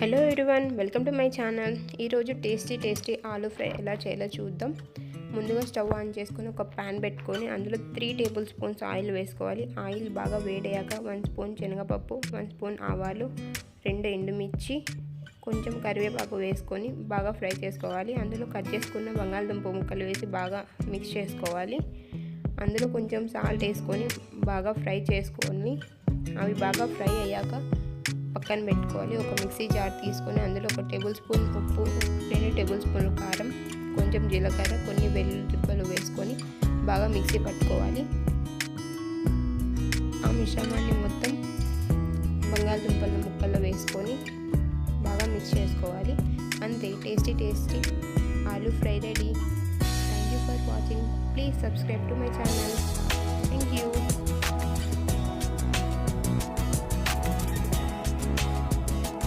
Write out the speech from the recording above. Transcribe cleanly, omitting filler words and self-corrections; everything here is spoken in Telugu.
Hello everyone, welcome to my channel. ఈరోజు టేస్టీ ఆలూ ఫ్రై ఎలా చేయాలో చూద్దాం. ముందుగా స్టవ్ ఆన్ చేసుకొని ఒక ప్యాన్ పెట్టుకొని అందులో 3 టేబుల్ స్పూన్స్ ఆయిల్ వేసుకోవాలి. ఆయిల్ బాగా వేడయ్యాక 1 స్పూన్ శనగపప్పు, 1 స్పూన్ ఆవాలు, 2 ఎండుమిర్చి, కొంచెం కరివేపాకు వేసుకొని బాగా ఫ్రై చేసుకోవాలి. అందులో కట్ చేసుకున్న బంగాళదుంప ముక్కలు వేసి బాగా మిక్స్ చేసుకోవాలి. అందులో కొంచెం సాల్ట్ వేసుకొని బాగా ఫ్రై చేసుకొని అవి బాగా ఫ్రై అయ్యాక పక్కన పెట్టుకోవాలి. ఒక మిక్సీ జార్ తీసుకొని అందులో 1 టేబుల్ స్పూన్ ఉప్పు, 2 టేబుల్ స్పూన్ల కారం, కొంచెం జీలకర్ర, కొన్ని వెల్లుల్లి రిబ్బలు వేసుకొని బాగా మిక్సీ పట్టుకోవాలి. ఆ మిశ్రమాన్ని మొత్తం బంగాళదుంపల ముక్కల్లో వేసుకొని బాగా మిక్స్ చేసుకోవాలి. అంతే, tasty aloo fry ready. Thank you for watching. Please subscribe to my channel. Thank you.